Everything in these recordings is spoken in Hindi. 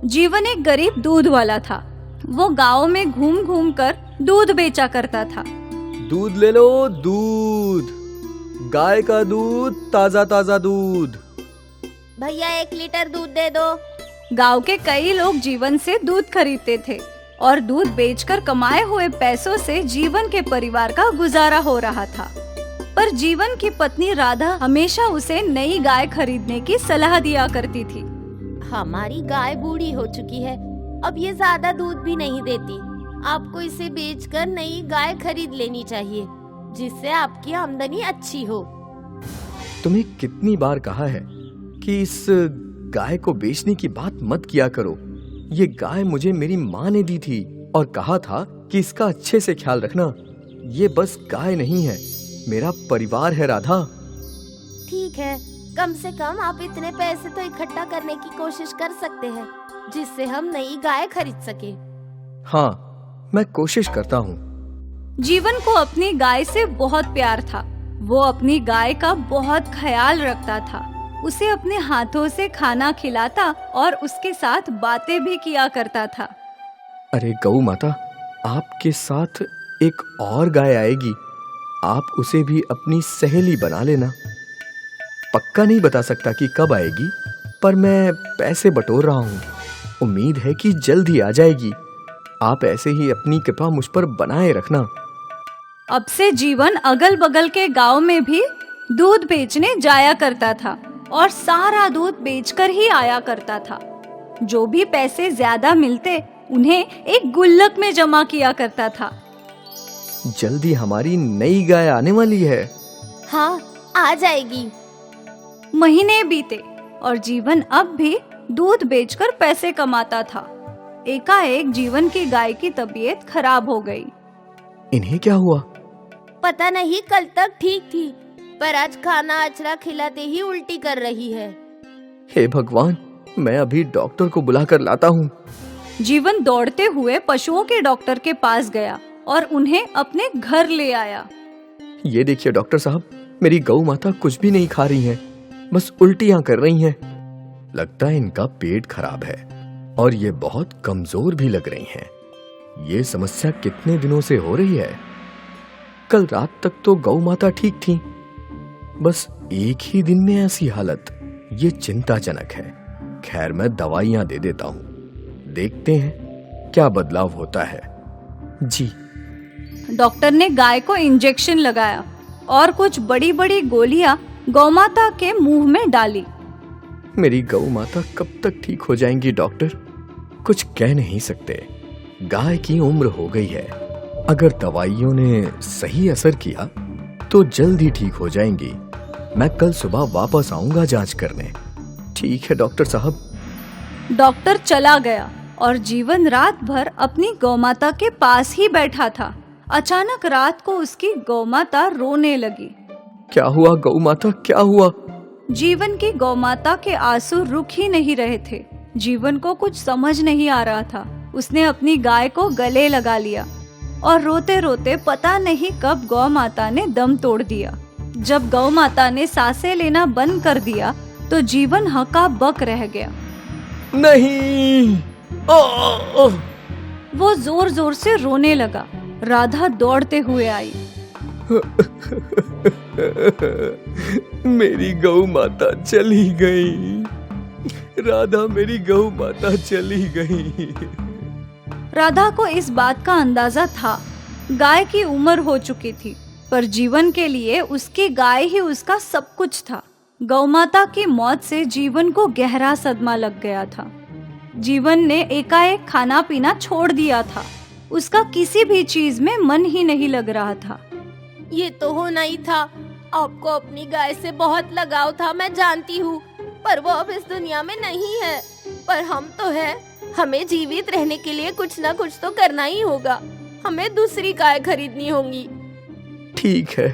जीवन एक गरीब दूध वाला था। वो गांव में घूम घूम कर दूध बेचा करता था। दूध ले लो, दूध, गाय का दूध, ताजा ताजा दूध। भैया 1 लीटर दूध दे दो। गांव के कई लोग जीवन से दूध खरीदते थे और दूध बेचकर कमाए हुए पैसों से जीवन के परिवार का गुजारा हो रहा था। पर जीवन की पत्नी राधा हमेशा उसे नई गाय खरीदने की सलाह दिया करती थी। हमारी गाय बूढ़ी हो चुकी है, अब ये ज्यादा दूध भी नहीं देती। आपको इसे बेचकर नई गाय खरीद लेनी चाहिए, जिससे आपकी आमदनी अच्छी हो। तुम्हें कितनी बार कहा है कि इस गाय को बेचने की बात मत किया करो। ये गाय मुझे मेरी माँ ने दी थी और कहा था कि इसका अच्छे से ख्याल रखना। ये बस गाय नहीं है, मेरा परिवार है राधा। ठीक है, कम से कम आप इतने पैसे तो इकट्ठा करने की कोशिश कर सकते हैं, जिससे हम नई गाय खरीद सके। हाँ, मैं कोशिश करता हूँ। जीवन को अपनी गाय से बहुत प्यार था। वो अपनी गाय का बहुत ख्याल रखता था। उसे अपने हाथों से खाना खिलाता और उसके साथ बातें भी किया करता था। अरे गौ माता, आपके साथ एक और गाय आएगी। आप उसे भी अपनी सहेली बना लेना। पक्का नहीं बता सकता कि कब आएगी, पर मैं पैसे बटोर रहा हूँ। उम्मीद है कि जल्द ही आ जाएगी। आप ऐसे ही अपनी कृपा मुझ पर बनाए रखना। अब से जीवन अगल बगल के गांव में भी दूध बेचने जाया करता था और सारा दूध बेचकर ही आया करता था। जो भी पैसे ज्यादा मिलते उन्हें एक गुल्लक में जमा किया करता था। जल्दी हमारी नई गाय आने वाली है। हाँ, आ जाएगी। महीने बीते और जीवन अब भी दूध बेचकर पैसे कमाता था। एकाएक जीवन की गाय की तबीयत खराब हो गई। इन्हें क्या हुआ? पता नहीं, कल तक ठीक थी, पर आज खाना अचरा खिलाते ही उल्टी कर रही है। हे भगवान, मैं अभी डॉक्टर को बुलाकर लाता हूँ। जीवन दौड़ते हुए पशुओं के डॉक्टर के पास गया और उन्हें अपने घर ले आया। ये देखिए डॉक्टर साहब, मेरी गौ माता कुछ भी नहीं खा रही हैं, बस उल्टियां कर रही हैं। लगता है इनका पेट खराब है और ये बहुत कमजोर भी लग रही हैं। ये समस्या कितने दिनों से हो रही है? कल रात तक तो गौ माता ठीक थी, बस एक ही दिन में ऐसी हालत, ये चिंताजनक है। खैर, मैं दवाइयां दे देता हूँ, देखते हैं क्या बदलाव होता है। जी। डॉक्टर ने गाय को इंजेक्शन लगाया और कुछ बड़ी बड़ी गोलियां गौमाता के मुंह में डाली। मेरी गौ माता कब तक ठीक हो जाएंगी डॉक्टर? कुछ कह नहीं सकते। गाय की उम्र हो गई है। अगर दवाइयों ने सही असर किया तो जल्द ही ठीक हो जाएंगी। मैं कल सुबह वापस आऊंगा जांच करने। ठीक है डॉक्टर साहब। डॉक्टर चला गया और जीवन रात भर अपनी गौमाता के पास ही बैठा था। अचानक रात को उसकी गौमाता रोने लगी। क्या हुआ गौ माता, क्या हुआ? जीवन की गौमाता के आंसू रुक ही नहीं रहे थे। जीवन को कुछ समझ नहीं आ रहा था। उसने अपनी गाय को गले लगा लिया और रोते रोते पता नहीं कब गौ माता ने दम तोड़ दिया। जब गौ माता ने सांसें लेना बंद कर दिया तो जीवन हका बक रह गया। नहीं। वो जोर जोर से रोने लगा। राधा दौड़ते हुए आई। मेरी गौ माता चली गई। राधा, मेरी गौ माता चली गई। राधा को इस बात का अंदाजा था। गाय की उम्र हो चुकी थी, पर जीवन के लिए उसकी गाय ही उसका सब कुछ था। गौमाता की मौत से जीवन को गहरा सदमा लग गया था। जीवन ने एकाएक खाना पीना छोड़ दिया था। उसका किसी भी चीज में मन ही नहीं लग रहा था। ये तो होना ही था। आपको अपनी गाय से बहुत लगाव था, मैं जानती हूँ, पर वो अब इस दुनिया में नहीं है। पर हम तो हैं। हमें जीवित रहने के लिए कुछ ना कुछ तो करना ही होगा। हमें दूसरी गाय खरीदनी होगी। ठीक है।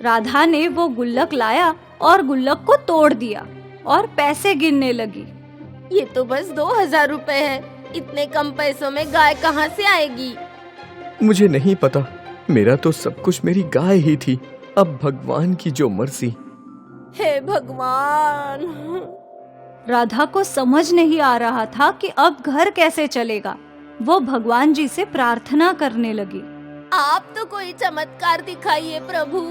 राधा ने वो गुल्लक लाया और गुल्लक को तोड़ दिया और पैसे गिनने लगी। ये तो बस 2000 रुपए है। इतने कम पैसों में गाय कहाँ से आएगी? मुझे नहीं पता, मेरा तो सब कुछ मेरी गाय ही थी। अब भगवान की जो मर्जी। हे भगवान। राधा को समझ नहीं आ रहा था कि अब घर कैसे चलेगा। वो भगवान जी से प्रार्थना करने लगी। आप तो कोई चमत्कार दिखाइए प्रभु।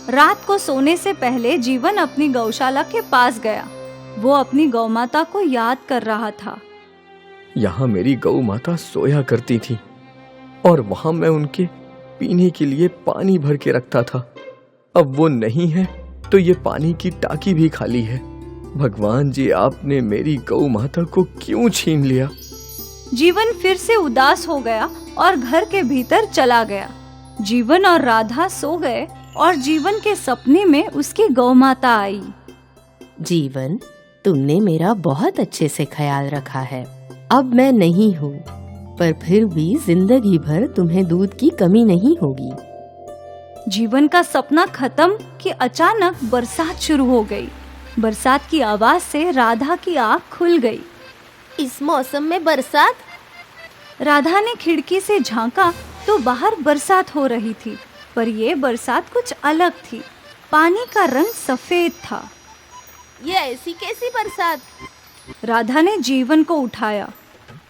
रात को सोने से पहले जीवन अपनी गौशाला के पास गया। वो अपनी गौ माता को याद कर रहा था। यहाँ मेरी गौ माता सोया करती थी और वहां मैं उनके पीने के लिए पानी भर के रखता था। अब वो नहीं है तो ये पानी की टाकी भी खाली है। भगवान जी, आपने मेरी गौ माता को क्यों छीन लिया? जीवन फिर से उदास हो गया और घर के भीतर चला गया। जीवन और राधा सो गए और जीवन के सपने में उसकी गौ माता आई। जीवन, तुमने मेरा बहुत अच्छे से ख्याल रखा है। अब मैं नहीं हूँ, पर फिर भी जिंदगी भर तुम्हें दूध की कमी नहीं होगी। जीवन का सपना खत्म कि अचानक बरसात शुरू हो गई। बरसात की आवाज से राधा की आँख खुल गई। इस मौसम में बरसात? राधा ने खिड़की से झांका तो बाहर बरसात हो रही थी, पर ये बरसात कुछ अलग थी। पानी का रंग सफेद था। ये ऐसी कैसी बरसात? राधा ने जीवन को उठाया।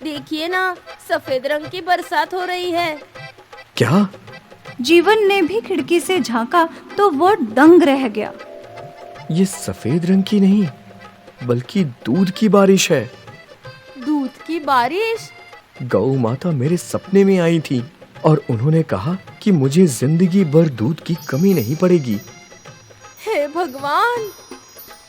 देखिए ना, सफेद रंग की बरसात हो रही है। क्या? जीवन ने भी खिड़की से झांका तो वो दंग रह गया। ये सफेद रंग की नहीं बल्कि दूध की बारिश है। दूध की बारिश? गौ माता मेरे सपने में आई थी और उन्होंने कहा कि मुझे जिंदगी भर दूध की कमी नहीं पड़ेगी। हे भगवान!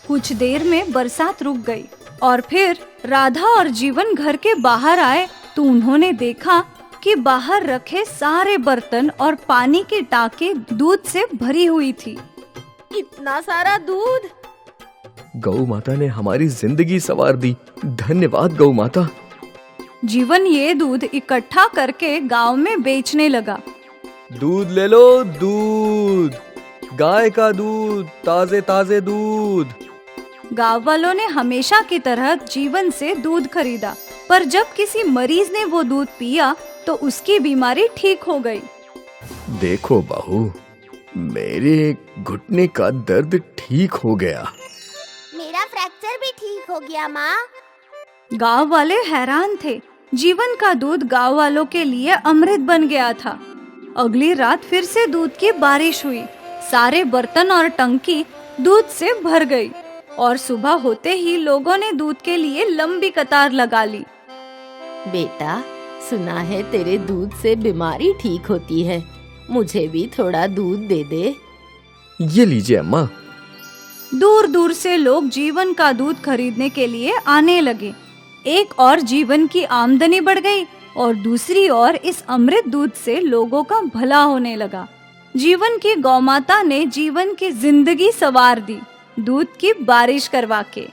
कुछ देर में बरसात रुक गई और फिर राधा और जीवन घर के बाहर आए तो उन्होंने देखा कि बाहर रखे सारे बर्तन और पानी की टांकी दूध से भरी हुई थी। इतना सारा दूध! गौ माता ने हमारी जिंदगी संवार दी। धन्यवाद गौ माता। जीवन ये दूध इकट्ठा करके गांव में बेचने लगा। दूध ले लो, दूध, गाय का दूध, ताजे ताजे दूध। गांव वालों ने हमेशा की तरह जीवन से दूध खरीदा, पर जब किसी मरीज ने वो दूध पिया तो उसकी बीमारी ठीक हो गई। देखो बहू, मेरे घुटने का दर्द ठीक हो गया। मेरा फ्रैक्चर भी ठीक हो गया माँ। गांव वाले हैरान थे। जीवन का दूध गांव वालों के लिए अमृत बन गया था। अगली रात फिर से दूध की बारिश हुई। सारे बर्तन और टंकी दूध से भर गई और सुबह होते ही लोगों ने दूध के लिए लंबी कतार लगा ली। बेटा, सुना है तेरे दूध से बीमारी ठीक होती है। मुझे भी थोड़ा दूध दे दे। ये लीजिए अम्मा। दूर दूर से लोग जीवन का दूध खरीदने के लिए आने लगे। एक और जीवन की आमदनी बढ़ गई और दूसरी ओर इस अमृत दूध से लोगों का भला होने लगा। जीवन की गौमाता ने जीवन की जिंदगी संवार दी, दूध की बारिश करवा के।